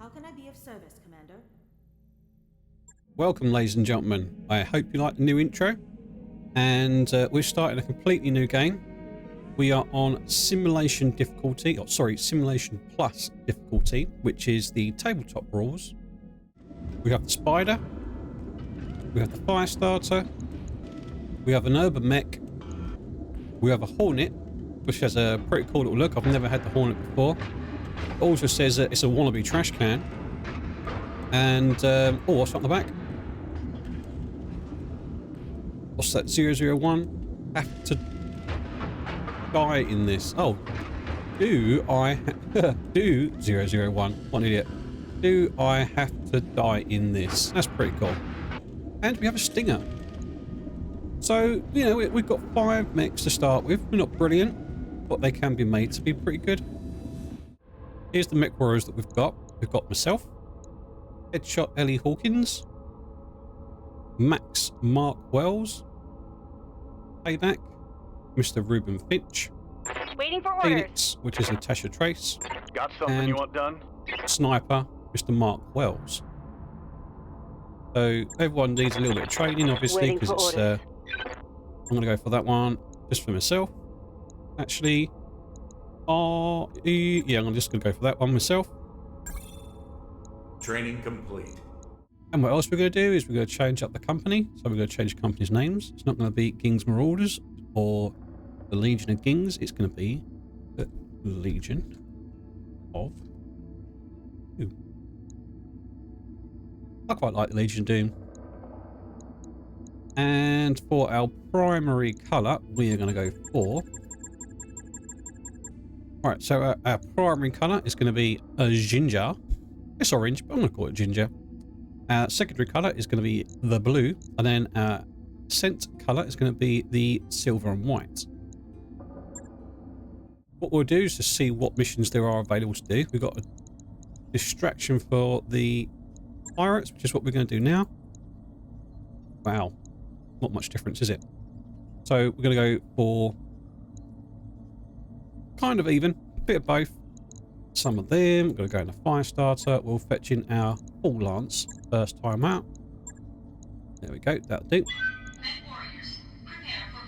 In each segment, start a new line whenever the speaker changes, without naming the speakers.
How can I be of service, Commander?
Welcome, ladies and gentlemen. I hope you like the new intro. And we're starting a completely new game. We are on simulation difficulty, or sorry, simulation plus difficulty, which is the tabletop rules. We have the spider. We have the fire starter. We have an UrbanMech. We have a hornet, which has a pretty cool little look. I've never had the hornet before. It also says that it's a wannabe trash can. And, oh, what's on the back? What's that? 001? Have to die in this. Oh, do 001? What an idiot. Do I have to die in this? That's pretty cool. And we have a stinger. So, you know, we've got 5 mechs to start with. We're not brilliant, but they can be made to be pretty good. Here's the mech warriors that we've got. We've got myself, Headshot Ellie Hawkins, Max Mark Wells, Payback, Mr. Ruben Finch,
waiting for orders.
Phoenix, which is Natasha Trace,
Got something
and
you want done?
Sniper, Mr. Mark Wells. So everyone needs a little bit of training, obviously, because it's. I'm going to go for that one just for myself. Actually, yeah, I'm just going to go for that one myself.
Training complete.
And what else we're going to do is we're going to change up the company. So we're going to change the company's names. It's not going to be Gingz Marauders or the Legion of Gingz. It's going to be the Legion of Doom. I quite like the Legion of Doom. And for our primary colour, we are going to go for... Alright, so our primary colour is going to be a ginger. It's orange, but I'm going to call it ginger. Our secondary colour is going to be the blue, and then our scent colour is going to be the silver and white. What we'll do is just see what missions there are available to do. We've got a distraction for the pirates, which is what we're going to do now. Wow, not much difference, is it? So we're going to go for kind of even, a bit of both. Some of them. We're going to go in the fire starter. We'll fetch in our full lance first time out. There we go. That'll do.
Warriors, prepare for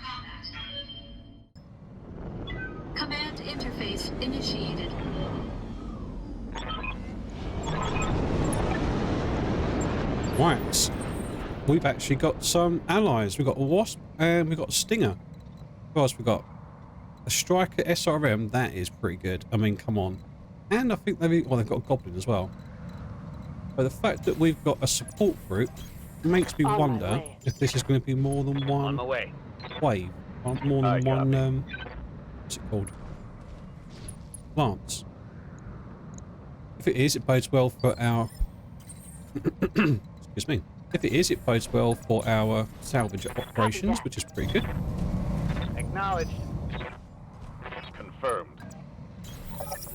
combat. Command interface initiated.
Right. We've actually got some allies. We've got a wasp and we've got a stinger. What else we got? A striker SRM. That is pretty good. I mean, come on. And I think they've got a goblin as well. But the fact that we've got a support group makes me wonder if this is going to be more than one wave. More than one, what's it called? Lance. If it is, it bodes well for our... Excuse me. If it is, it bodes well for our salvage operations, which is pretty good.
Acknowledged. Confirmed.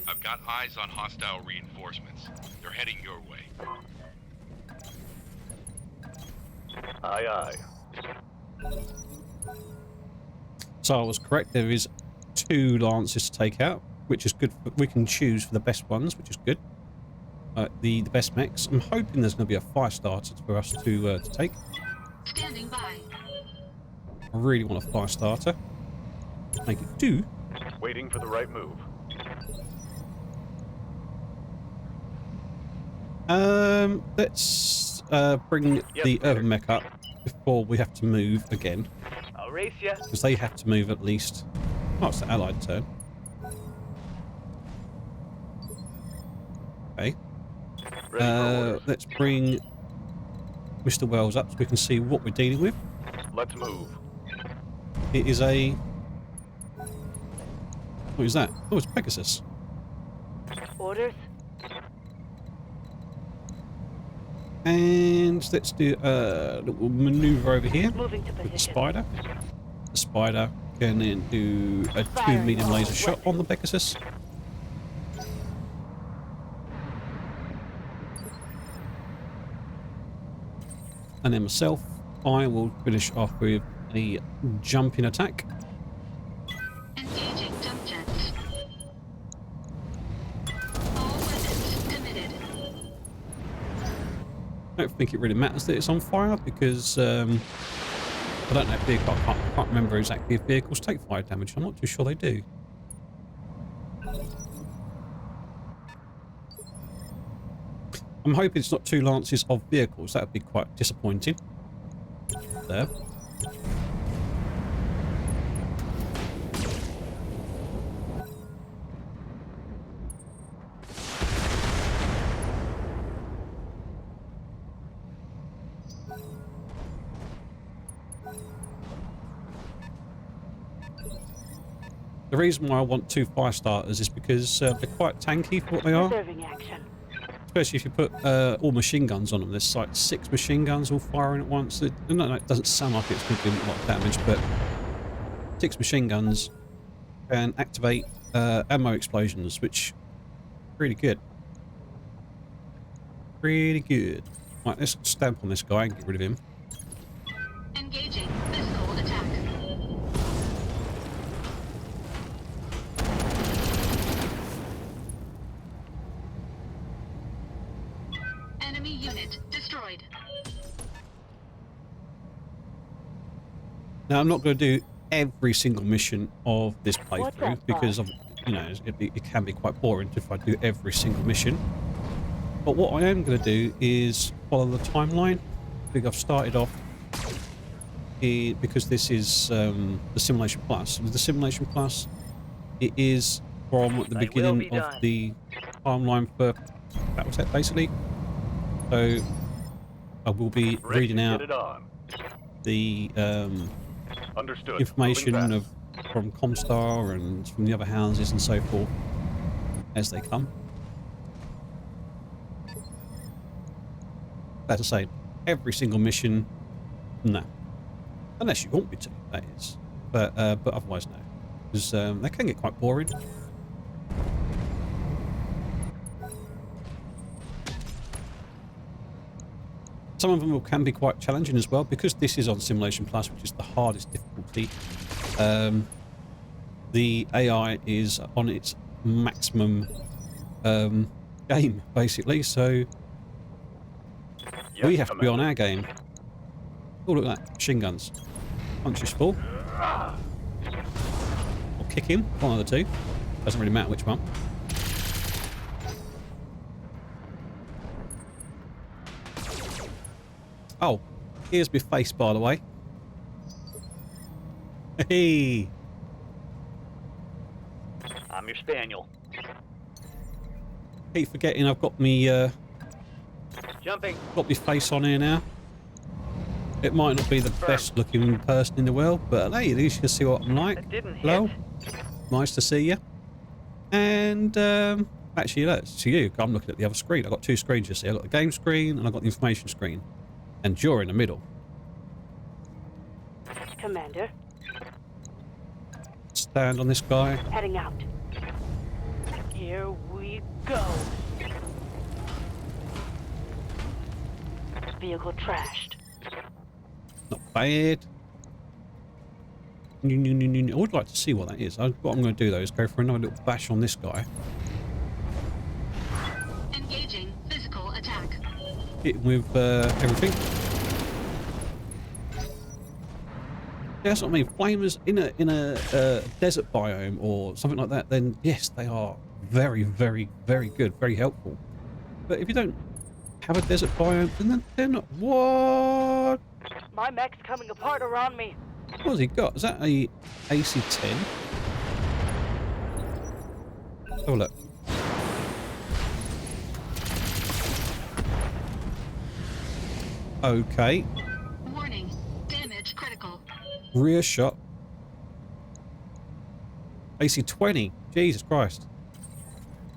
I've got eyes on hostile reinforcements. They're heading your way.
Aye, aye.
So I was correct. There is 2 lances to take out, which is good. We can choose for the best ones, which is good. The best mechs. I'm hoping there's going to be a fire starter for us to take.
Standing by.
I really want a fire starter. Make it 2.
Waiting for the right move.
Let's bring the UrbanMech up before we have to move again.
I'll race ya.
Because they have to move at least... Oh, it's the allied turn. Okay. Let's bring Mr. Wells up so we can see what we're dealing with.
Let's move.
It is a... What is that? Oh, it's Pegasus.
Orders.
And let's do a little maneuver over here
Moving to
with the
position.
spider. The spider can then do a 2 medium laser shot on the Pegasus. And then myself, I will finish off with a jumping attack.
Engaging jump jets. All weapons committed.
I don't think it really matters that it's on fire because I don't know if vehicle. I can't remember exactly if vehicles take fire damage. I'm not too sure they do. I'm hoping it's not 2 lances of vehicles. That would be quite disappointing. There. The reason why I want 2 fire starters is because they're quite tanky for what they are.
Reserving action.
Especially if you put all machine guns on them. There's like 6 machine guns all firing at once. No, it doesn't sound like it's going to do a lot of damage, but 6 machine guns can activate ammo explosions, which is really good. Really good. Right, let's stamp on this guy and get rid of him.
Engaging physical attack. Enemy unit destroyed.
Now, I'm not going to do every single mission of this
What's
playthrough
that,
because
boss?
of, you know, it can be quite boring if I do every single mission. But what I am going to do is follow the timeline. I think I've started off because this is the Simulation Plus. With the Simulation Plus, it is from the
I will
beginning
be
of
done.
the timeline for BattleTech, basically. So I will be
Ready
reading
to
out
get it on.
the
Understood.
information
Moving
of from ComStar and from the other houses and so forth as they come. As I say, every single mission, no. Unless you want me to, that is. But otherwise, no. Because they can get quite boring. Some of them can be quite challenging as well, because this is on Simulation Plus, which is the hardest difficulty. The AI is on its maximum game, basically, so
Yes,
we have to be on
Commander.
our game. Oh, look at that. Machine guns. Punch is full. Or kick him. One of the two. Doesn't really matter which one. Oh, here's my face, by the way. Hey!
I'm your spaniel.
Keep forgetting I've got me
Jumping.
got my face on here now. It might not be the best looking person in the world, but hey, at least you can see what I'm like.
That didn't
Hello.
hit.
Nice to see you. And actually, that's you. I'm looking at the other screen. I've got 2 screens, you see. I've got the game screen and I've got the information screen. And you're in the middle.
Commander,
Stand on this guy.
heading out. Here we go. Vehicle trashed.
Not bad. I would like to see what that is. What I'm going to do, though, is go for another little bash on this guy.
Engaging physical attack.
Hit him with everything. Yeah, that's what I mean. Flamers in a desert biome or something like that, then yes, they are very, very, very good, very helpful. But if you don't have a desert biome, then they're not. What?
My mech's coming apart around me.
What has he got? Is that a AC-10? Oh, look. Okay.
Warning. Damage critical.
Rear shot. AC-20. Jesus Christ.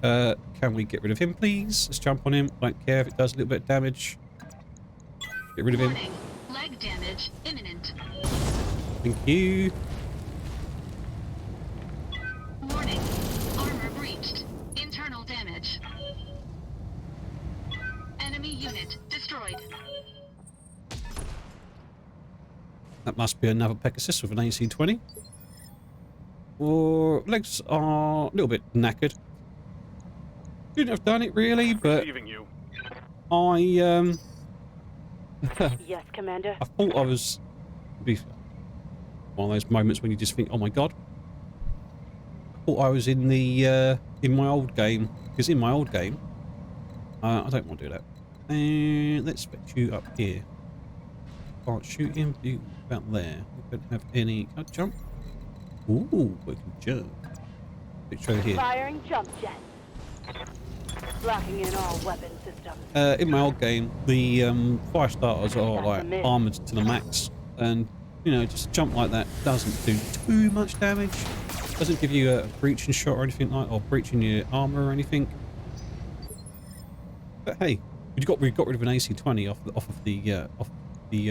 Can we get rid of him, please? Let's jump on him. Don't care if it does a little bit of damage. Get rid of him.
Warning. Leg damage imminent.
Thank you.
Warning. Armor breached. Internal damage. Enemy unit destroyed.
That must be another Pegasus with an AC-20. Or legs are a little bit knackered. Shouldn't have done it really, but
Receiving you.
I
Yes, Commander.
I thought I was one of those moments when you just think, oh my god. I thought I was in the in my old game, because in my old game I don't want to do that. And let's fetch you up here. Can't shoot him. You about there. We don't have any. Can I jump? Ooh, we can jump. Picture over here.
Firing jump jet. Blocking in all weapon systems.
In my old game, the fire starters are
That's a
like
miss.
armored to the max, and you know, just a jump like that doesn't do too much damage. Doesn't give you a breaching shot or anything like, or breaching your armor or anything. But hey, we got rid of an AC-20 off of the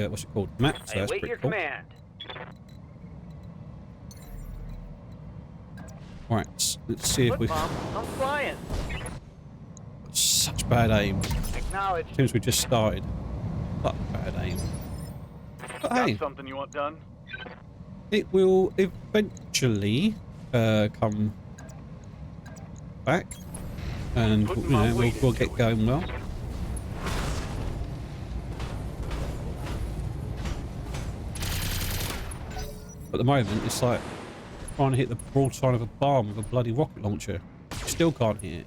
what's it called, map. So
I
that's
await
pretty
your
cool.
command.
Right, let's see if
Foot
we.
bomb, I'm flying.
Such bad aim.
Acknowledge.
Since we just started. Such bad aim. But
Got
hey,
something you want done?
it will eventually come back, and you know, we'll get going well. At the moment, it's like trying to hit the broadside of a barn with a bloody rocket launcher. Still can't hit it.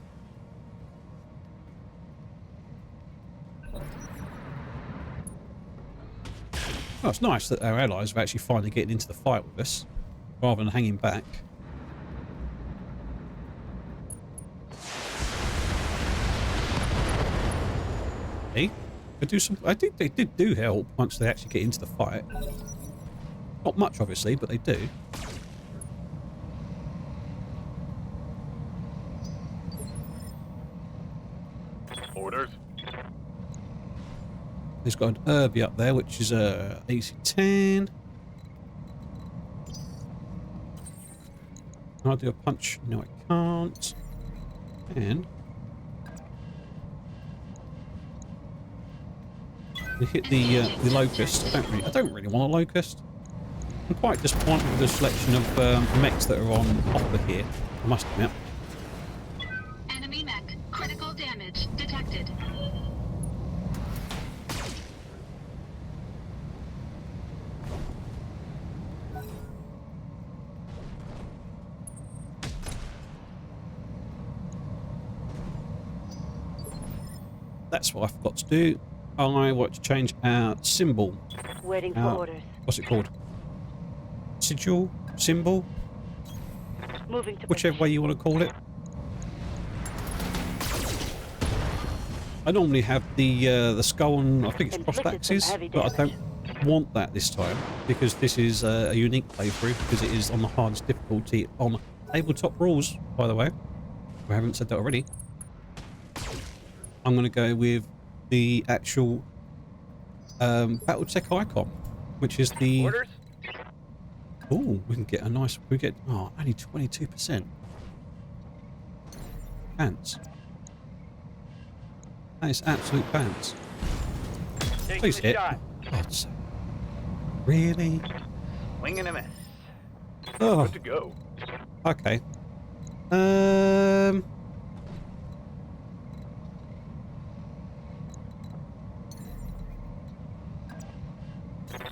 Well, it's nice that our allies are actually finally getting into the fight with us, rather than hanging back. Hey, I think they do help once they actually get into the fight. Not much, obviously, but they do.
Orders?
He's got an Herbie up there, which is a AC-10. Can I do a punch? No, I can't. And we hit the Locust. I don't really want a Locust. I'm quite disappointed with the selection of mechs that are on offer here, I must admit.
Enemy mech. Critical damage detected.
That's what I forgot to do. I want to change our symbol.
Waiting for orders.
What's it called? Sigil? Symbol?
Moving to
Whichever
position.
way you want to call it. I normally have the skull on, I think it's crossed
Inflicted some
axes,
heavy
but I
damage.
don't want that this time because this is a unique playthrough because it is on the hardest difficulty on tabletop rules, by the way. If I haven't said that already. I'm going to go with the actual BattleTech icon, which is the...
Orders?
Oh, we can get a nice... We get... Oh, only 22%. Pants. That is absolute pants.
Taking
Please
the
hit.
shot.
God's sake. Really?
Wing and a miss.
Oh,
Good to go.
okay.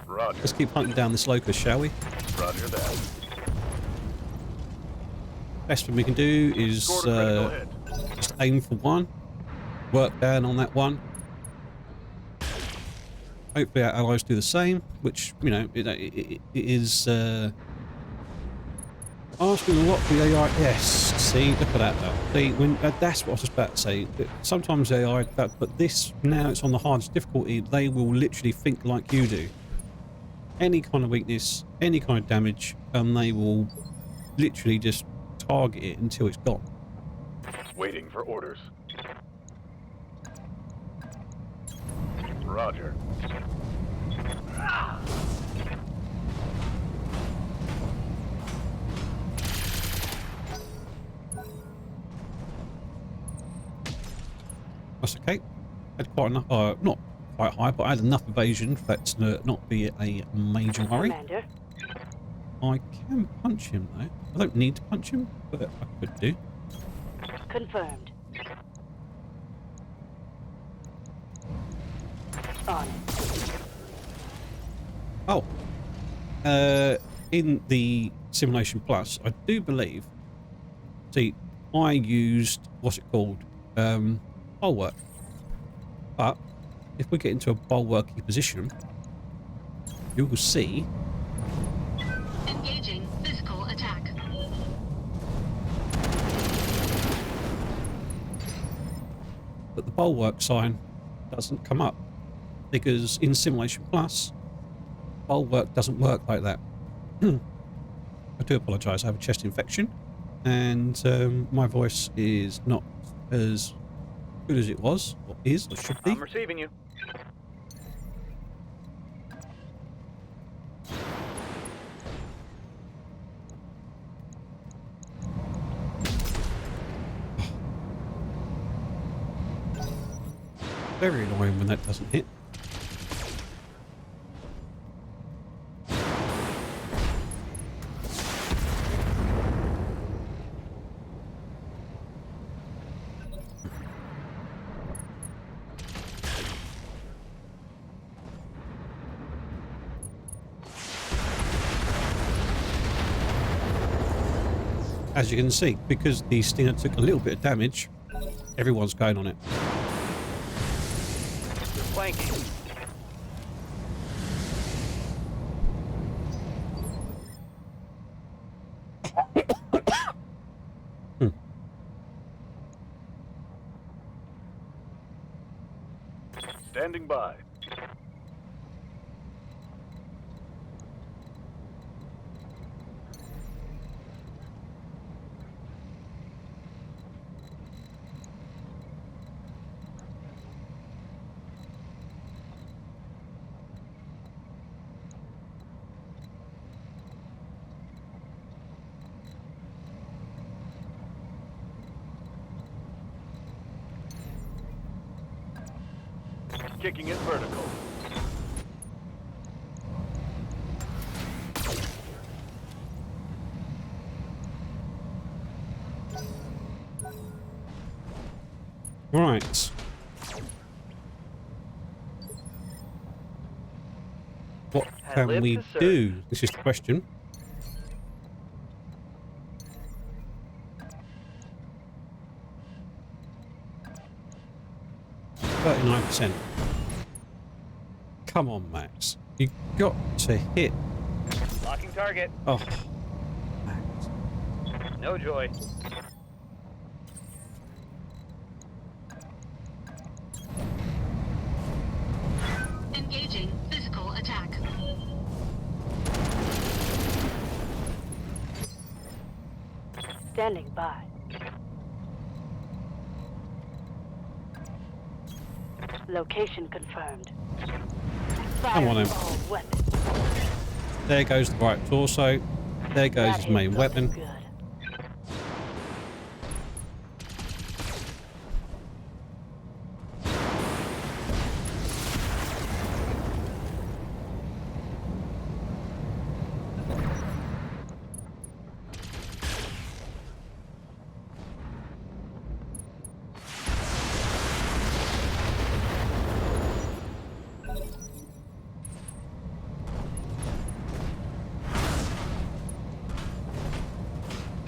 Roger.
Let's keep hunting down this Locust, shall we?
Roger that.
Best thing we can do is
Scored a critical hit.
just aim for one. Work down on that one. Hopefully our allies do the same, which, you know, it is asking a lot for the AI. Yes, see, look at that though. See, that's what I was just about to say. Sometimes AI, but this, now it's on the hardest difficulty, they will literally think like you do. Any kind of weakness, any kind of damage, and they will literally just target it until it's gone.
Waiting for orders. Roger.
That's okay. Had quite enough, not quite high, but I had enough evasion for that to not be a major worry.
Commander.
I can punch him though. I don't need to punch him, but I could do.
Confirmed. On it.
Oh. In the Simulation Plus, I do believe... See, I used... What's it called? Bulwark. But, if we get into a bulwarky position, you will see...
Engaging physical attack.
that the bulwark sign doesn't come up. Because in Simulation Plus, bulwark doesn't work like that. I do apologise, I have a chest infection. And my voice is not as good as it was, or is, or should be.
I'm receiving you.
Very annoying when that doesn't hit. As you can see, because the Stinger took a little bit of damage, everyone's going on it.
Just flanking.
Standing by. Kicking it vertical.
Right. What
I
can
live
we
to serve.
do? This is the question. %. Come on, Max. You got to hit.
Locking target.
Oh, Max.
No joy.
Engaging physical attack.
Standing by. Location confirmed.
Come on,
Fire
then.
all weapons.
There goes the right torso. There goes
That
his main
is
weapon.
looking good.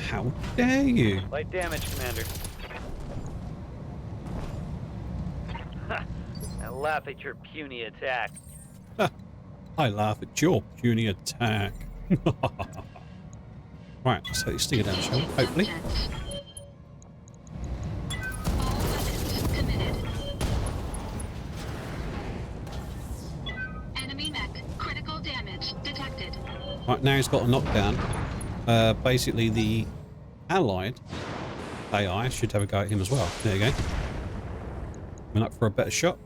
How dare you?
Light damage, Commander. I laugh at your puny attack.
I laugh at your puny attack. Right, so it's Stinger down, shall we? Hopefully.
Subjects. All weapons committed. Enemy mech. Critical damage detected.
Right, now he's got a knockdown. Basically, the allied AI should have a go at him as well. There you go. Coming up for a better shot.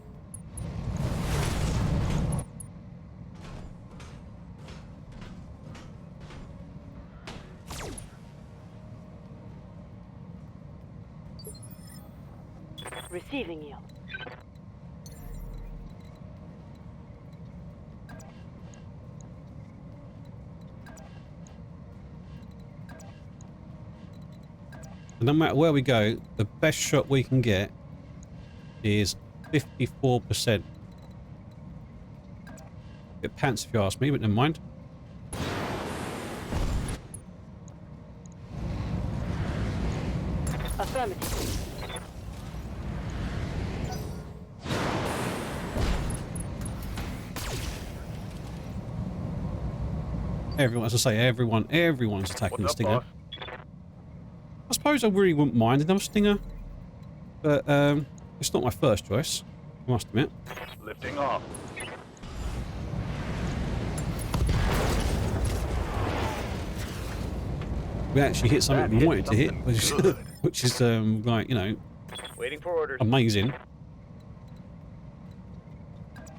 Receiving you.
And no matter where we go, the best shot we can get is 54%. Bit pants if you ask me, but never mind.
Affirmative.
Everyone, as I say, everyone's attacking the
What's up,
Stinger.
boss?
I suppose I really wouldn't mind another Stinger, but it's not my first choice, I must admit.
Lifting off.
We actually hit something we
That
wanted to hit,
hit something good.
which is like, you know,
Waiting for orders.
amazing.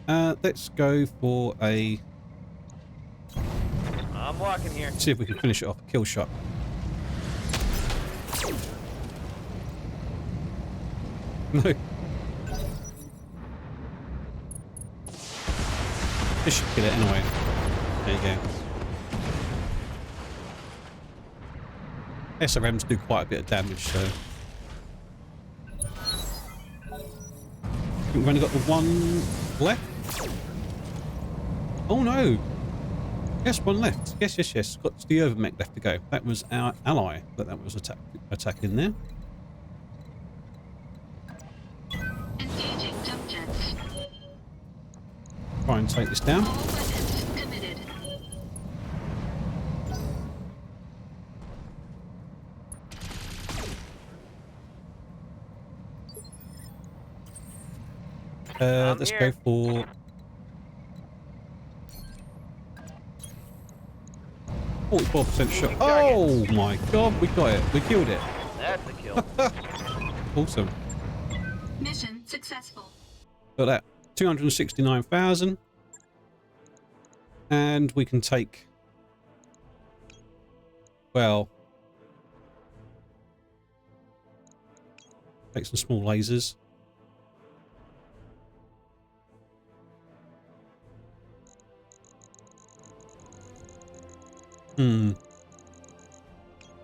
Let's go for a...
I'm walking here.
see if we can finish it off. A kill shot. No. This should kill it anyway. There you go. SRMs do quite a bit of damage, so... we've only got the one left. Oh no! Yes, one left. Yes. Got the UrbanMech left to go. That was our ally that was attacking there.
Engaging jump jets.
Try and take this down.
All weapons committed.
Let's go
here.
for 44% shot. Oh my god, we got it. We killed it.
That's a kill.
Awesome.
Mission successful.
Got that. 269,000. And we can take... well... take some small lasers.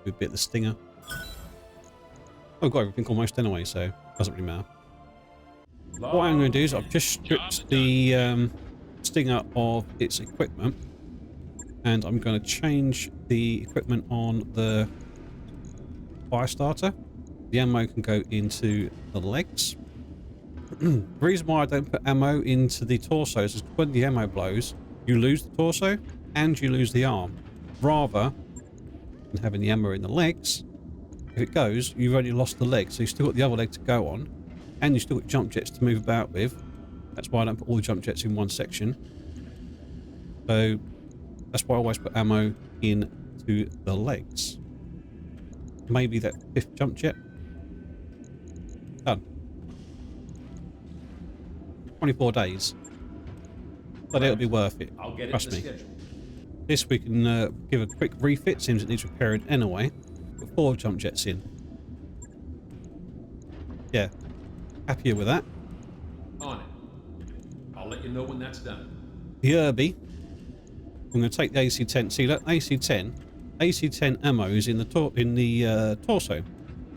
Good bit of the Stinger. I've got everything almost anyway, so it doesn't really matter. What I'm going to do is I've just stripped the Stinger of its equipment, and I'm going to change the equipment on the fire starter. The ammo can go into the legs. The reason why I don't put ammo into the torso is when the ammo blows, you lose the torso and you lose the arm. Rather than having the ammo in the legs, if it goes, you've only lost the leg, so you've still got the other leg to go on, and you've still got jump jets to move about with. That's why I don't put all the jump jets in one section. So that's why I always put ammo into the legs. Maybe that 5th jump jet. Done. 24 days. But it'll be worth it.
I'll get it
Trust
in the
me.
schedule.
This we can give a quick refit. Seems it needs repairing anyway. Put 4 jump jets in. Yeah. Happier with that.
On it. I'll let you know when that's done.
The Urby. I'm going to take the AC-10. See that AC-10? AC-10 ammo is in the torso.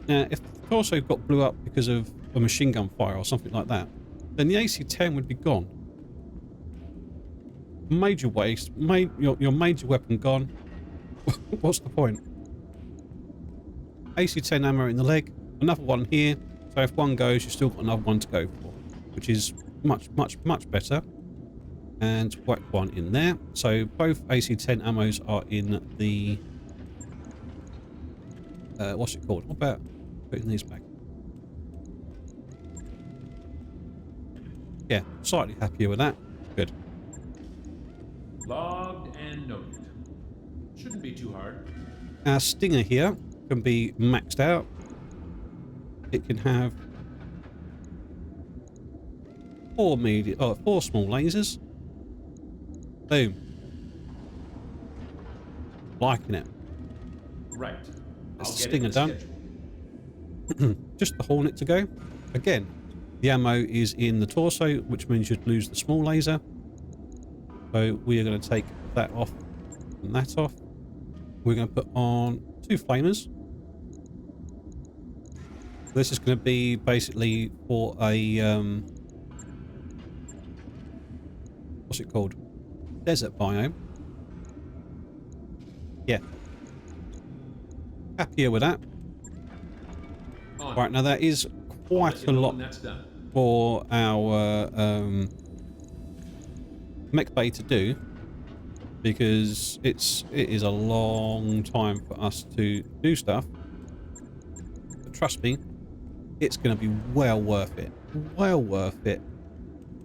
Now, if the torso got blew up because of a machine gun fire or something like that, then the AC-10 would be gone. Major waste. Your major weapon gone. What's the point? AC-10 ammo in the leg. Another one here. So if one goes, you've still got another one to go for, which is much better. And whack one in there. So both AC-10 ammos are in the... what's it called? What about putting these back? Yeah, slightly happier with that. Good.
Logged and noted. Shouldn't be too hard.
Our Stinger here can be maxed out. It can have 4 small lasers. Boom. Liking it.
Right.
That's
I'll
the
get it in
Stinger
the
done.
schedule.
Just the Hornet to go. Again, the ammo is in the torso, which means you'd lose the small laser. So we are going to take that off and that off. We're going to put on 2 flamers. This is going to be basically for a what's it called? desert biome. Yeah. Happier with that.
On.
Right, now that is
I'll
quite
let
a
you know
lot
when that's done.
for our mech bay to do, because it is a long time for us to do stuff. But trust me, it's going to be well worth it. Well worth it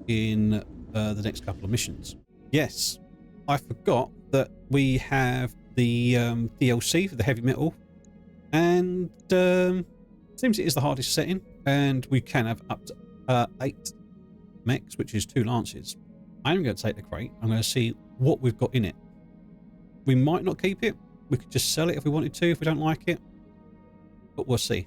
in the next couple of missions. Yes, I forgot that we have the DLC for the heavy metal, and seems it is the hardest setting, and we can have up to 8 mechs, which is 2 lances. I'm going to take the crate. I'm going to see what we've got in it. We might not keep it. We could just sell it if we wanted to, if we don't like it, but we'll see.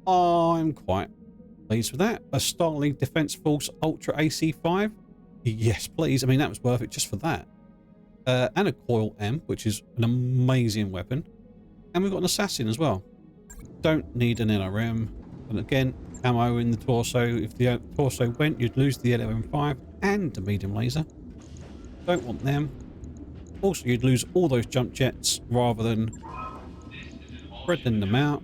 I'm quite pleased with that. A Starlink Defense Force Ultra AC5. Yes, please. I mean, that was worth it just for that. And a Coil M, which is an amazing weapon. And we've got an Assassin as well. Don't need an LRM. And again, ammo in the torso. If the torso went, you'd lose the LRM5 and the medium laser. Don't want them. Also, you'd lose all those jump jets rather than spreading them out.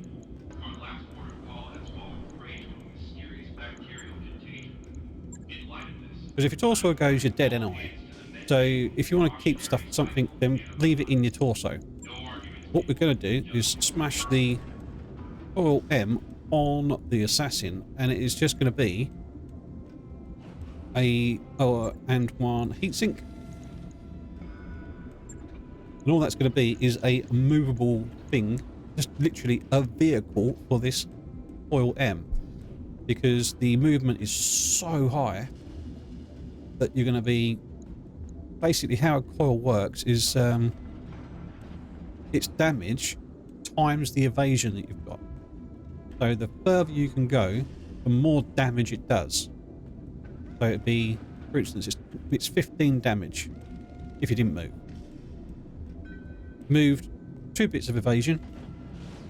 Because if your torso goes, you're dead anyway. So if you want to keep something, then leave it in your torso. What we're going to do is smash the Coil M on the Assassin, and it is just going to be a and one heatsink. And all that's going to be is a movable thing, just literally a vehicle for this Coil M, because the movement is so high that you're going to be basically, how a coil works is its damage times the evasion that you've got. So the further you can go, the more damage it does. So it'd be, for instance, it's 15 damage if you didn't move. Moved 2 bits of evasion,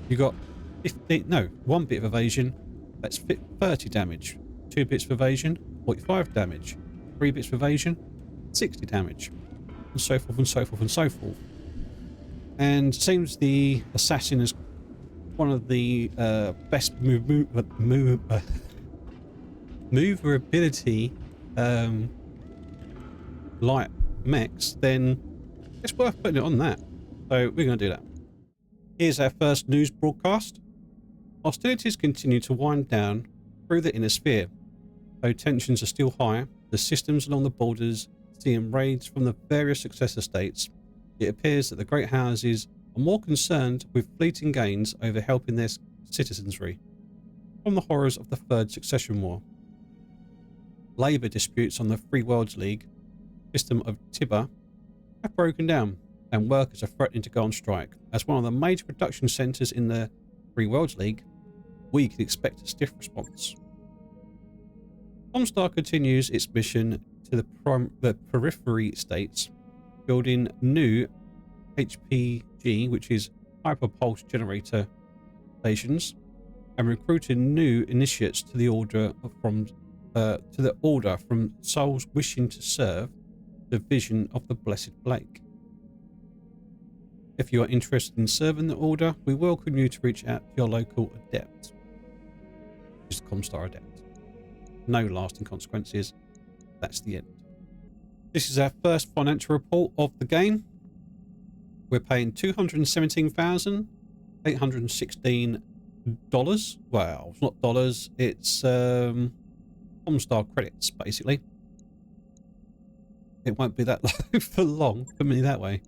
you got 1 bit of evasion, that's 30 damage. 2 bits of evasion, 45 damage. 3 bits of evasion, 60 damage, and so forth and so forth and so forth. And it seems the Assassin is one of the best moverability light mechs, then it's worth putting it on that. So we're going to do that. Here's our first news broadcast. Hostilities continue to wind down through the inner sphere. Though tensions are still high, the systems along the borders seeing raids from the various successor states, it appears that the great houses are more concerned with fleeting gains over helping their citizenry from the horrors of the Third Succession War. Labour disputes on the Free Worlds League system of Tibber have broken down, and workers are threatening to go on strike. As one of the major production centres in the Free Worlds League, we can expect a stiff response. ComStar continues its mission to the periphery states, building new HPG, which is hyperpulse generator stations, and recruiting new initiates to the order from souls wishing to serve the vision of the Blessed Blake. If you are interested in serving the order, we welcome you to reach out to your local adept. Just ComStar adept. No lasting consequences. That's the end. This is our first financial report of the game. We're paying $217,816. Well, it's not dollars. It's ComStar credits, basically. It won't be that low for long. Put me that way.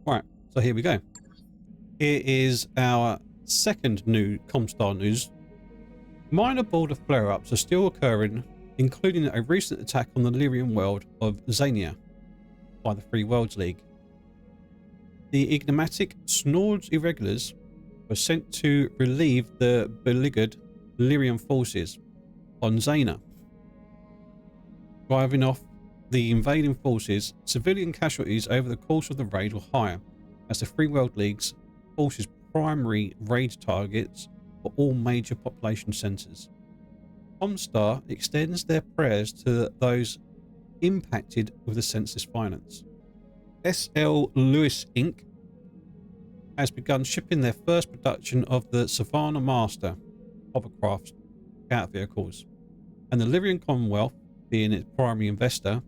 Right. So here we go. Here is our second new ComStar news. Minor border flare-ups are still occurring, including a recent attack on the Lyrian world of Xania by the Free Worlds League. The enigmatic Snords Irregulars were sent to relieve the beleaguered Lyrian forces on Xania. Driving off the invading forces, civilian casualties over the course of the raid were higher, as the Free World League's forces' primary raid targets for all major population centres. ComStar extends their prayers to those impacted with the census violence. S.L. Lewis Inc. has begun shipping their first production of the Savannah Master hovercraft scout vehicles, and the Libyan Commonwealth being its primary investor.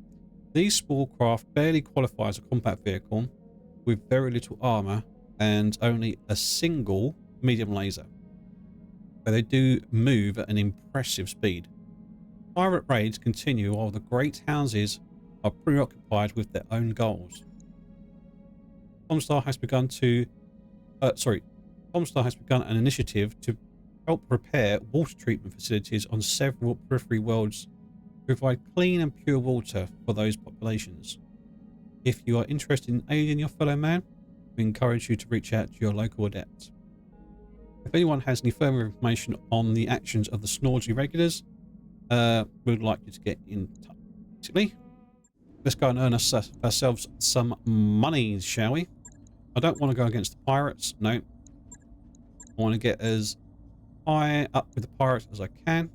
These small craft barely qualify as a combat vehicle with very little armour and only a single medium laser, but they do move at an impressive speed. Pirate raids continue while the great houses are preoccupied with their own goals. ComStar has begun an initiative to help repair water treatment facilities on several periphery worlds to provide clean and pure water for those populations. If you are interested in aiding your fellow man, we encourage you to reach out to your local adept. If anyone has any further information on the actions of the Snorgy regulars, we would like you to get in touch. Basically, let's go and earn ourselves some money, shall we? I don't want to go against the pirates. No. I want to get as high up with the pirates as I can.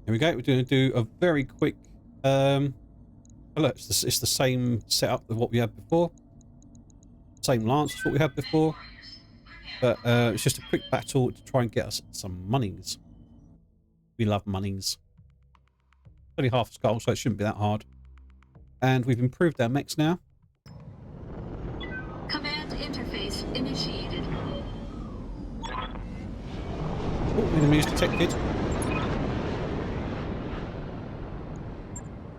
Here we go. We're going to do a very quick... look, it's the same setup as what we had before. Same lance as what we had before. But it's just a quick battle to try and get us some monies. We love monies. Only half a skull, so it shouldn't be that hard. And we've improved our mechs now.
Command interface initiated.
Oh, enemies detected.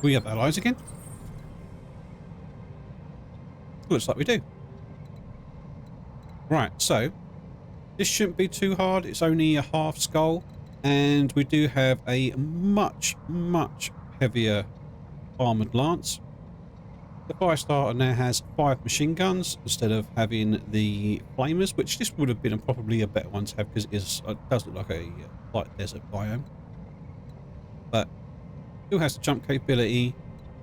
We have allies again? Looks like we do. Right, so this shouldn't be too hard. It's only a half skull, and we do have a much heavier armored lance. The Firestarter now has 5 machine guns instead of having the flamers, which this would have been probably a better one to have because it does look like a light desert biome. But still has the jump capability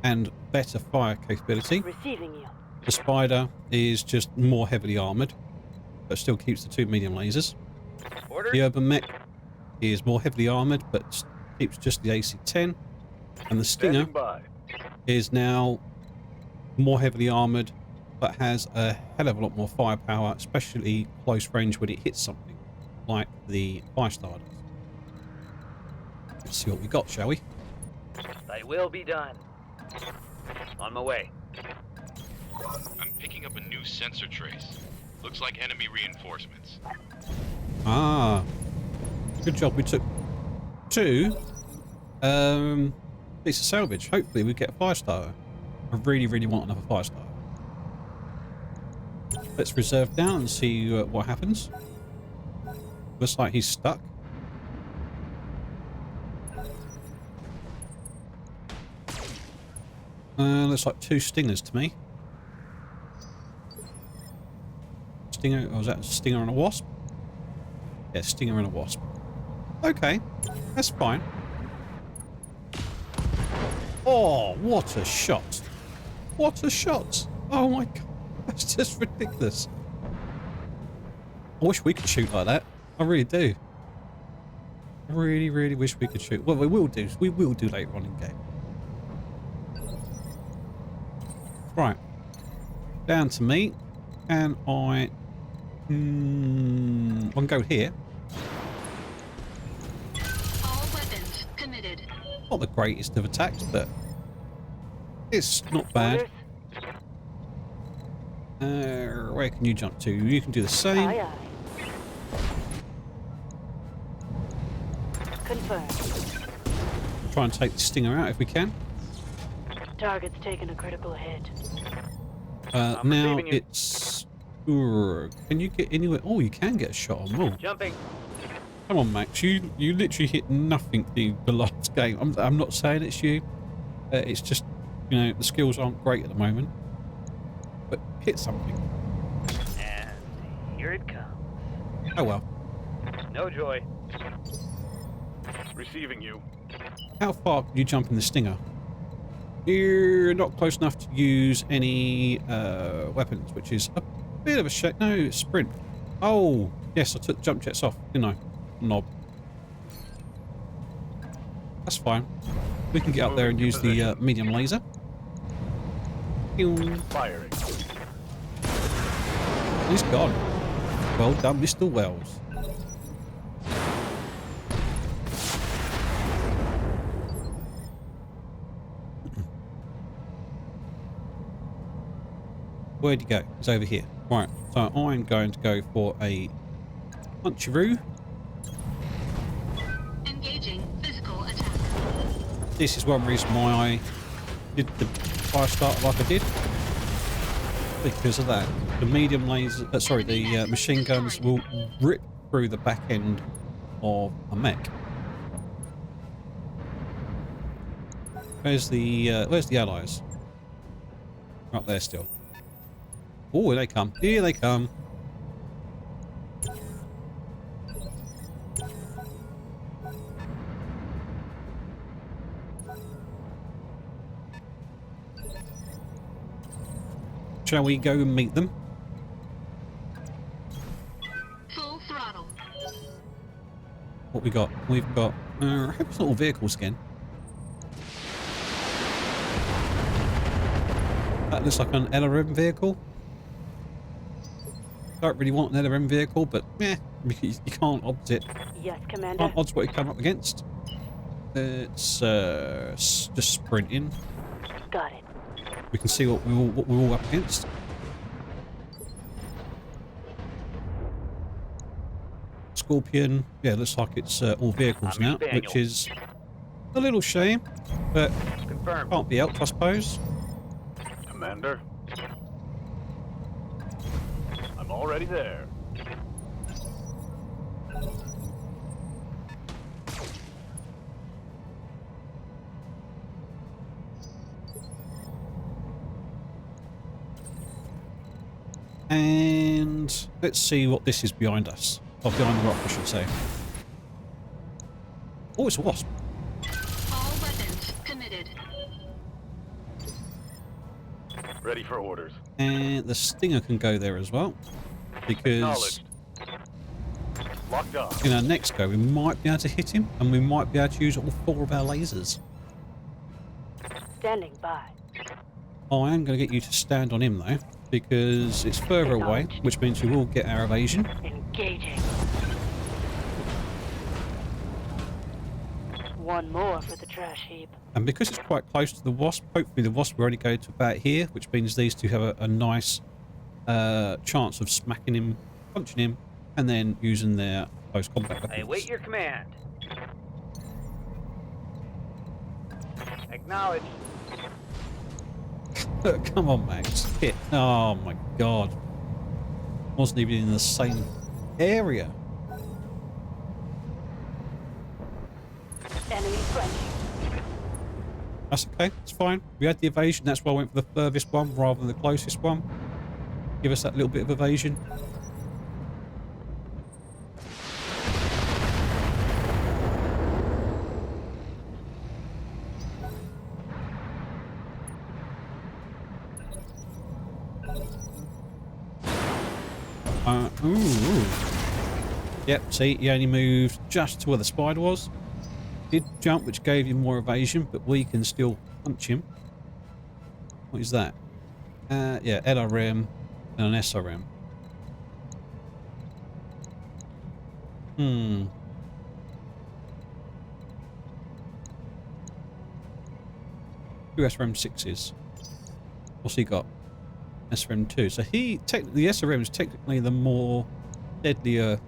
and better fire capability.
Receiving you.
The Spider is just more heavily armored, but still keeps the 2 medium lasers.
Order.
The UrbanMech is more heavily armored, but keeps just the AC-10. And the Stinger
Standing by.
is now more heavily armored, but has a hell of a lot more firepower, especially close range when it hits something, like the Firestar does. Let's see what we got, shall we?
Thy will be done. On my way.
I'm picking up a new sensor trace. Looks like enemy reinforcements.
Ah, good job. We took 2 piece of salvage. Hopefully we get a Firestarter. I really want another Firestarter. Let's reserve down and see what happens. Looks like he's stuck. Looks like 2 Stingers to me. Stinger, or was that a Stinger and a Wasp? Yeah, Stinger and a Wasp. Okay, that's fine. Oh, what a shot! What a shot! Oh my god, that's just ridiculous. I wish we could shoot like that. I really do. I really wish we could shoot. Well, we will do. We will do later on in game. Right, down to me. Can I? I can go here.
All weapons committed.
Not the greatest of attacks, but it's not bad. Where can you jump to? You can do the same.
Aye, aye. Confirmed.
Try and take the Stinger out if we can.
Target's taken a critical hit.
I'm
Now
receiving you.
it's... can you get anywhere? Oh, you can get a shot on. Oh,
Jumping.
come on, Max. You literally hit nothing the last game. I'm not saying it's you. It's just, you know, the skills aren't great at the moment. But hit something.
And here it comes.
Oh well.
No joy.
Receiving you.
How far can you jump in the Stinger? You're not close enough to use any weapons, which is a bit of a shame. No, sprint. Oh, yes, I took jump jets off, didn't I? knob. That's fine. We can get up there and use the medium laser. Pew.
Firing.
He's gone. Well done, Mr. Wells. Where'd he go? He's over here. Right, so I'm going to go for a puncharoo.
Engaging physical attack.
This is one reason why I did the fire starter like I did. Because of that. The medium laser, the machine guns will rip through the back end of a mech. Where's the allies? Right there still. Oh, here they come. Here they come. Shall we go and meet them?
Full throttle.
What we got? We've got I hope it's not all vehicles again. That looks like an LRM vehicle. Don't really want an LRM vehicle, but you can't odds it.
Yes, Commander.
Can't odds what you come up against. It's just sprinting.
Got it.
We can see what we're all up against. Scorpion, yeah, looks like it's all vehicles now, which is a little shame, but
Confirmed.
can't be helped, I suppose.
Commander. I'm already there.
And let's see what this is behind us. Oh, behind the rock, I should say. Oh, it's a wasp.
All weapons committed.
Ready for orders.
And the stinger can go there as well. Because
Acknowledged. Locked on.
in our next go, we might be able to hit him, and we might be able to use all 4 of our lasers.
Standing by.
I am going to get you to stand on him, though, because it's further away, which means we will get our evasion.
Engaging. One more for the trash heap.
And because it's quite close to the wasp, hopefully the wasp will only go to about here, which means these two have a nice chance of smacking him, punching him, and then using their close combat weapons.
I await your command. Acknowledged.
Come on, Max. Hit. Oh my god. Wasn't even in the same area.
Enemy flanking.
That's okay. It's fine. We had the evasion. That's why I went for the furthest one rather than the closest one. Give us that little bit of evasion. Ooh. Yep, see, he only moved just to where the spider was. Did jump, which gave him more evasion, but we can still punch him. What is that? Yeah, LRM and an SRM. Two SRM6s. What's he got? SRM2. So the SRM is technically the more deadlier.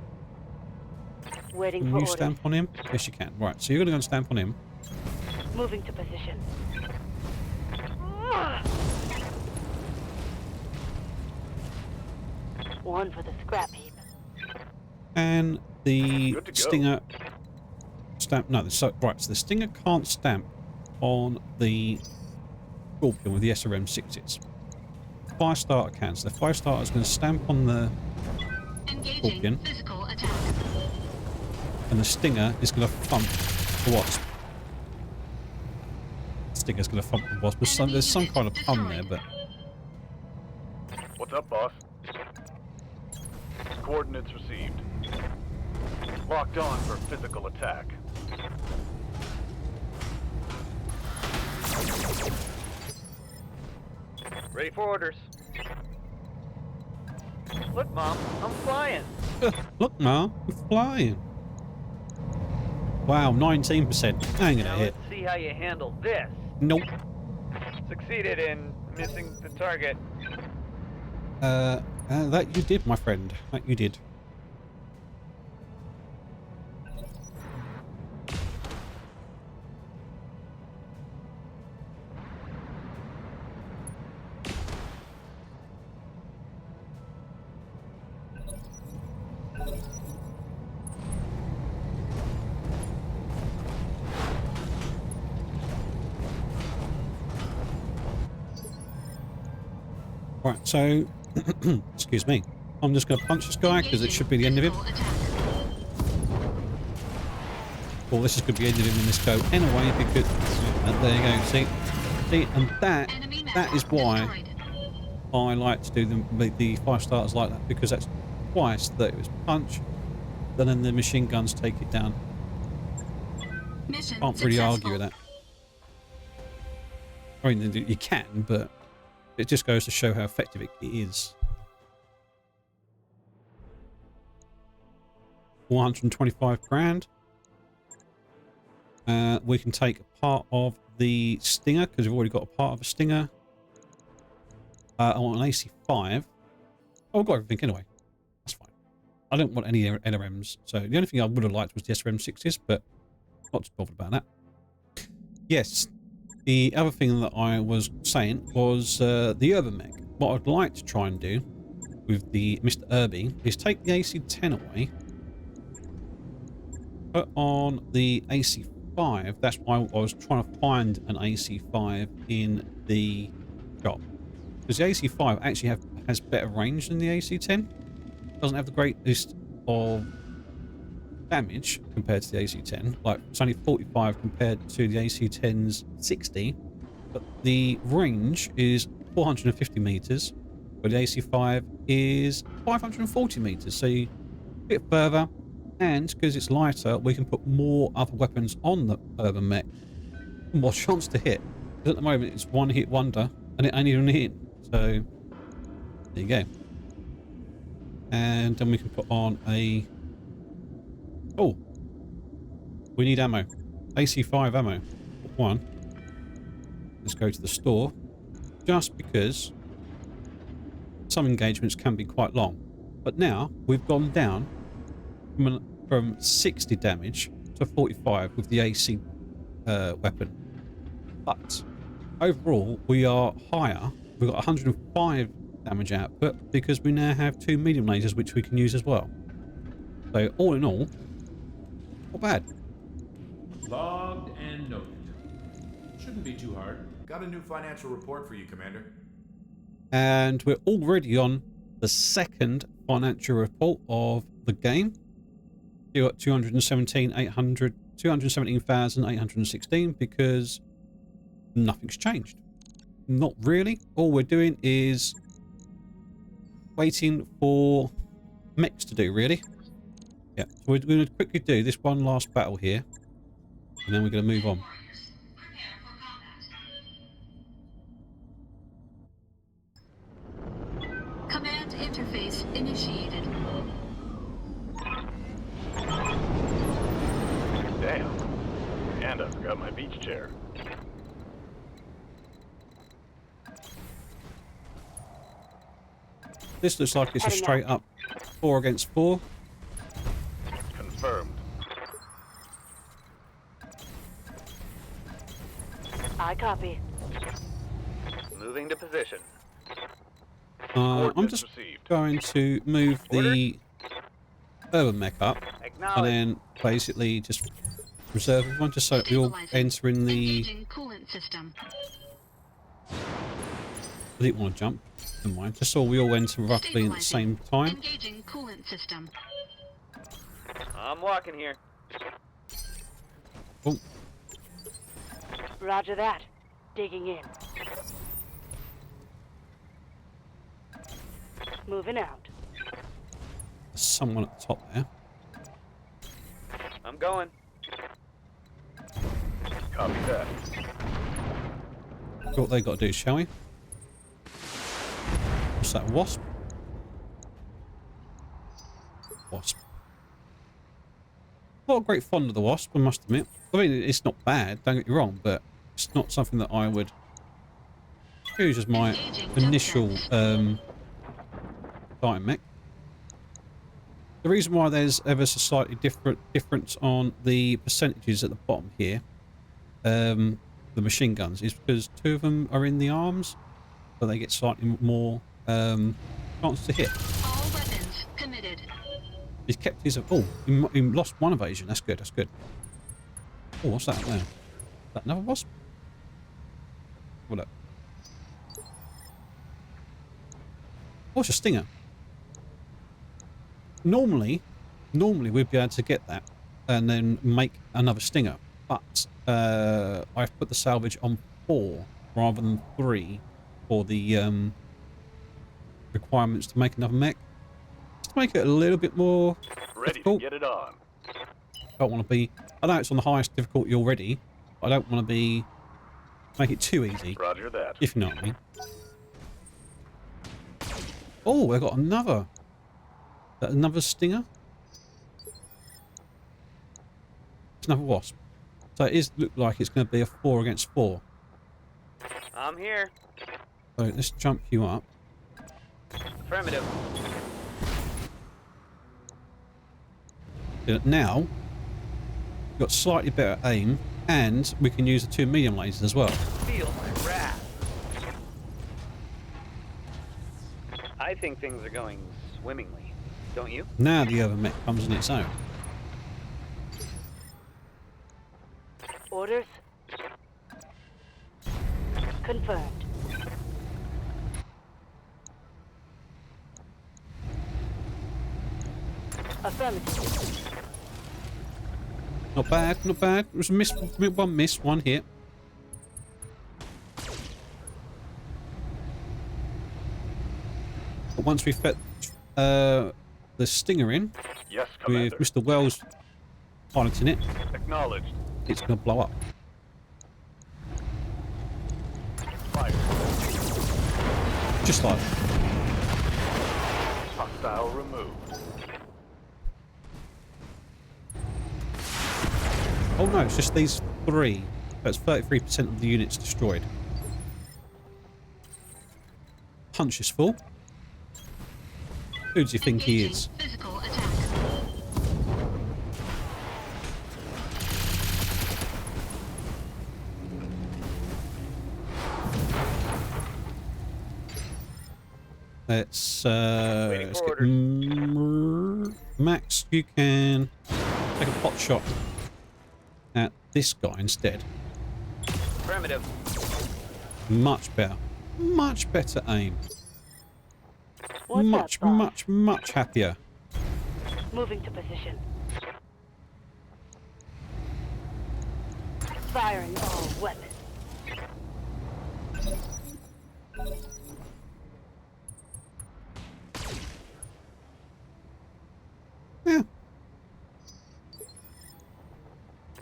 Waiting
Can
for
you
orders.
stamp on him? Yes, you can. Right, so you're going to go and stamp on him.
Moving to position. One for the scrap heap.
And the
Good to go.
stinger stamp. No, so the stinger can't stamp on the Scorpion with the SRM6s. Fire starter can. So the fire starter is going to stamp on the
Engaging
Scorpion,
physical attack.
and the stinger is going to thump the wasp. The stinger's going to thump the wasp. There's some kind of pun there, but
What's up, boss? Coordinates received. Locked on for physical attack.
Ready for orders. Look, Mom, I'm flying.
Look, Ma, we're flying. Wow, 19%. Hang
Now
on a hit.
let's see how you handle this.
Nope.
Succeeded in missing the target.
That you did, my friend. That you did. Right, so, excuse me. I'm just going to punch this guy because it should be the end of him. Well, this is going to be ended in this go anyway because... And there you go, see? See, and that is why I like to do the 5 stars like that, because that's twice that it was punch, and then the machine guns take it down. Can't really argue with that. I mean, you can, but it just goes to show how effective it is. 125 grand. We can take a part of the Stinger because we've already got a part of a Stinger. I want an AC5. Oh, I've got everything anyway. That's fine. I don't want any LRMs. So the only thing I would have liked was the SRM-60s, but not too bothered about that. Yes. The other thing that I was saying was the UrbanMech. What I'd like to try and do with the Mr. Irby is take the AC-10 away, put on the AC-5. That's why I was trying to find an AC-5 in the shop. Because the AC-5 actually has better range than the AC-10. Doesn't have the greatest of damage compared to the AC-10. Like, it's only 45 compared to the AC-10's 60. But the range is 450 meters, but the AC-5 is 540 meters. So a bit further, and because it's lighter, we can put more other weapons on the UrbanMech. More chance to hit. Because at the moment, it's one hit wonder, and it ain't even hit. So there you go. And then we can put on a... Oh, we need ammo. AC-5 ammo. One. Let's go to the store. Just because some engagements can be quite long. But now we've gone down from 60 damage to 45 with the AC weapon. But overall, we are higher. We've got 105 damage output because we now have 2 medium lasers which we can use as well. So all in all, not bad.
Logged and noted. Shouldn't be too hard.
Got a new financial report for you, Commander.
And we're already on the second financial report of the game. You got 217,816 because nothing's changed. Not really. All we're doing is waiting for mechs to do, really. Yeah, so we're going to quickly do this one last battle here, and then we're going to move on.
Command interface initiated.
Damn. And I forgot my beach chair.
This looks like it's a straight up 4 against 4.
Confirmed.
I copy.
Moving to position.
I'm just going to move the UrbanMech up and then basically just reserve everyone just so we all enter in the...
Coolant system.
I didn't want to jump. Never mind. Just so we all enter roughly at the same time.
Engaging coolant system.
I'm walking here.
Oh,
Roger that. Digging in. Moving out.
there's someone at the top there.
I'm going.
Copy that.
See what they got to do, shall we? What's that, wasp? Wasp. Not a great fond of the wasp, I must admit. I mean, it's not bad, don't get me wrong, but it's not something that I would choose as my initial starting mech. The reason why there's ever so slightly difference on the percentages at the bottom here, the machine guns, is because 2 of them are in the arms, so they get slightly more chance to hit.
All weapons committed.
He's kept his... Oh, he lost 1 evasion. That's good, that's good. Oh, what's that now? Is that another wasp? Well, look. Oh, it's a stinger. Normally we'd be able to get that and then make another stinger. But I've put the salvage on 4 rather than 3 for the requirements to make another mech. Just to make it a little bit more
Ready
difficult.
to get it on.
Don't want to be... I know it's on the highest difficulty already, but I don't want to be... make it too easy,
Roger that.
if you know what I mean. Oh, we've got another... another stinger? It's another wasp. So it is look like it's going to be a 4 against 4.
I'm here.
So let's jump you up.
Affirmative.
Now, we've got slightly better aim, and we can use the 2 medium lasers as well.
Feel my wrath. I think things are going swimmingly. Don't you?
Now the UrbanMech comes on its own.
Orders? Confirmed. Affirmative.
Not bad, not bad. It was a miss, 1 miss, 1 hit. But once we fit the stinger in,
Yes,
with
Commander.
Mr. Wells piloting it,
Acknowledged.
it's going to blow up.
Fire.
Just like that.
Hostile removed.
Oh no, it's just these 3. That's 33% of the units destroyed. Punch is full. Who does he think he is?
Physical attack.
Let's
Waiting
let's
for
get Max, you can take a pot shot at this guy instead.
Affirmative.
Much better. Much better aim.
What's up, boss?
much happier.
Moving to position. Firing all weapons.
Yeah.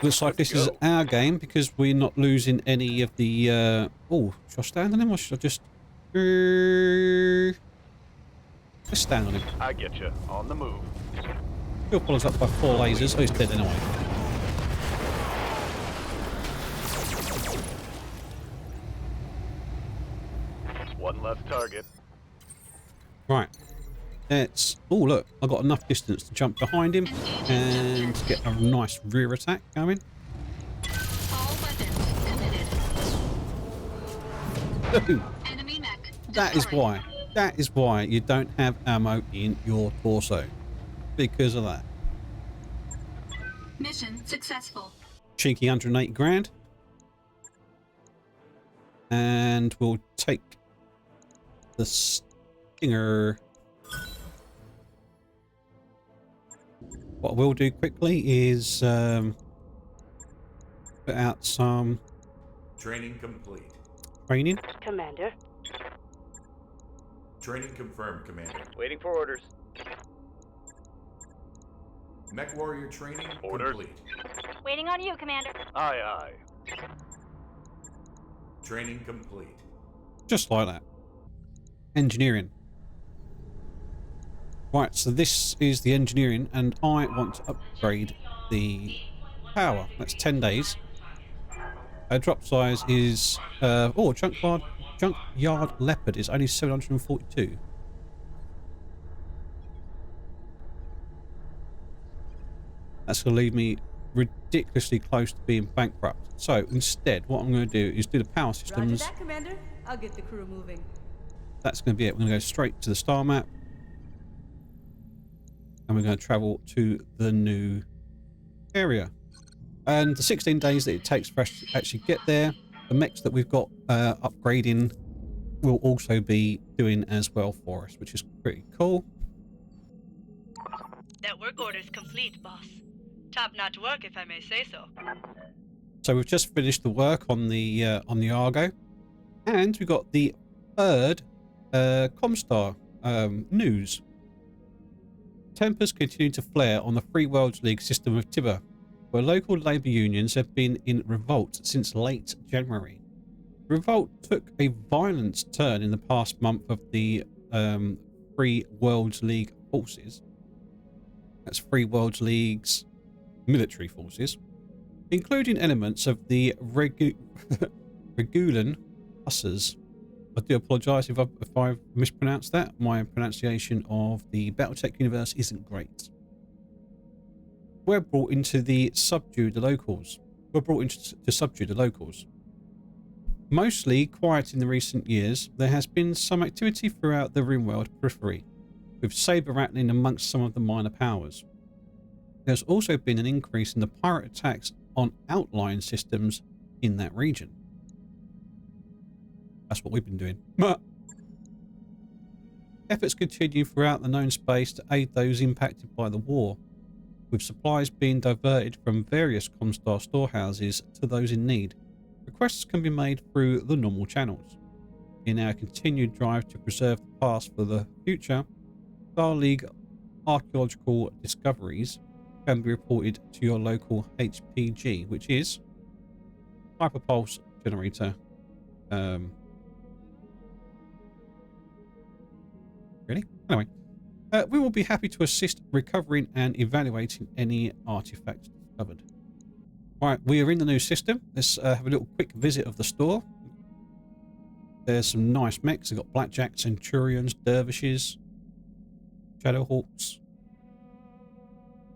Looks like this is our game because we're not losing any of the... Oh, should I stand on him or should I just... Let's stand on him.
I get you. On the move.
He'll pull us up by 4 lasers. Oh, he's dead anyway.
One less target.
Right. Let's... Oh, look. I've got enough distance to jump behind him and get a nice rear attack going.
All weapons committed.
Boom.
Enemy mech.
That is
destroyed.
why. That is why you don't have ammo in your torso. Because of that.
Mission successful.
Cheeky 180 grand. And we'll take the stinger. What I will do quickly is put out some
Training complete.
training.
Commander.
Training confirmed, Commander.
Waiting for orders.
Mech warrior training
Orders.
complete.
Waiting on you, Commander.
Aye, aye.
Training complete.
Just like that. Engineering. Right, so this is the engineering, and I want to upgrade the power. That's 10 days. Our drop size is... junkyard leopard is only 742. That's going to leave me ridiculously close to being bankrupt. So instead, what I'm going to do is do the power systems.
Roger that, Commander. I'll get the crew moving.
That's going to be it. We're going to go straight to the star map. And we're going to travel to the new area. And the 16 days that it takes for us to actually get there, the mechs that we've got upgrading will also be doing as well for us, which is pretty cool.
That work order's complete, boss. Top-notch work, if I may say so.
So we've just finished the work on the Argo, and we got the third ComStar news. Tempers continue to flare on the Free Worlds League system of Tibber, where local labour unions have been in revolt since late January. The revolt took a violent turn in the past month of the Free Worlds League forces. That's Free Worlds League's military forces, including elements of the Regulan Hussars. I do apologise if I've mispronounced that. My pronunciation of the BattleTech universe isn't great. We're brought in to subdue the locals. Mostly quiet in the recent years, there has been some activity throughout the RimWorld periphery, with saber rattling amongst some of the minor powers. There's also been an increase in the pirate attacks on outlying systems in that region. That's what we've been doing. Efforts continue throughout the known space to aid those impacted by the war, with supplies being diverted from various ComStar storehouses to those in need. Requests can be made through the normal channels. In our continued drive to preserve the past for the future, Star League archaeological discoveries can be reported to your local HPG, which is Hyperpulse Generator. Really? Anyway, we will be happy to assist recovering and evaluating any artifacts discovered. Right, we are in the new system. Let's have a little quick visit of the store. There's some nice mechs. We've got Blackjack, Centurions, Dervishes, Shadowhawks.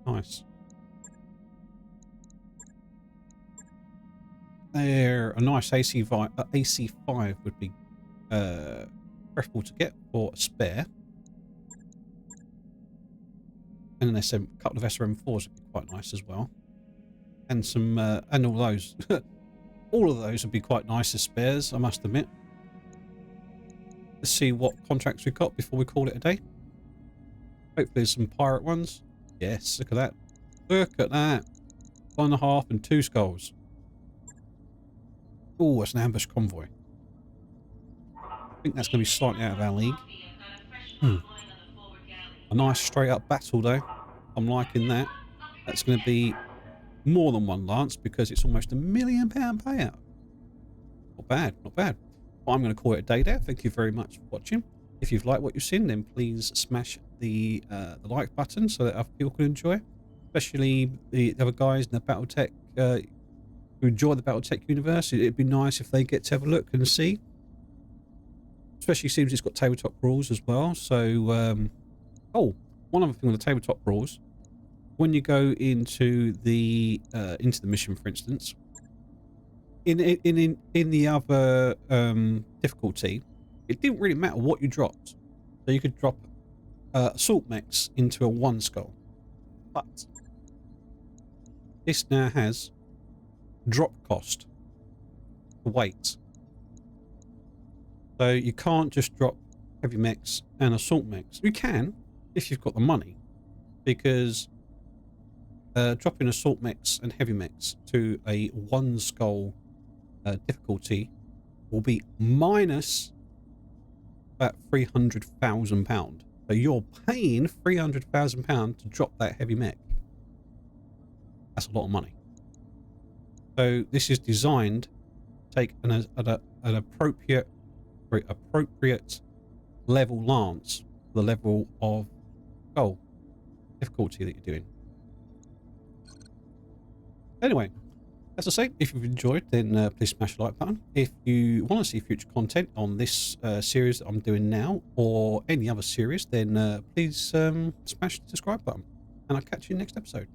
Nice. There, a nice AC5 would be preferable to get for a spare. And then there's a couple of SRM4s would be quite nice as well. And some, and all those. All of those would be quite nice as spares, I must admit. Let's see what contracts we've got before we call it a day. Hopefully there's some pirate ones. Yes, look at that. Look at that. 1.5 and 2 skulls. Oh, it's an ambush convoy. I think that's going to be slightly out of our league. A nice straight up battle though. I'm liking that. That's going to be more than one lance because it's almost £1 million payout. Not bad, not bad. Well, I'm going to call it a day there. Thank you very much for watching. If you've liked what you've seen, then please smash the like button so that other people can enjoy, especially the other guys in the BattleTech who enjoy the BattleTech universe. It'd be nice if they get to have a look and see, especially since it's got tabletop rules as well. So, oh, one other thing on the tabletop rules: when you go into the mission, for instance, in the other difficulty, it didn't really matter what you dropped. So you could drop assault mechs into a 1 skull, but this now has drop cost for weight. So you can't just drop heavy mechs and assault mechs. You can if you've got the money, because dropping assault mechs and heavy mechs to a 1 skull difficulty will be minus about £300,000. So you're paying £300,000 to drop that heavy mech. That's a lot of money. So this is designed to take an appropriate level lance, the level of goal difficulty that you're doing. Anyway, as I say, if you've enjoyed, then please smash the like button. If you want to see future content on this series that I'm doing now, or any other series, then please smash the subscribe button. And I'll catch you in the next episode.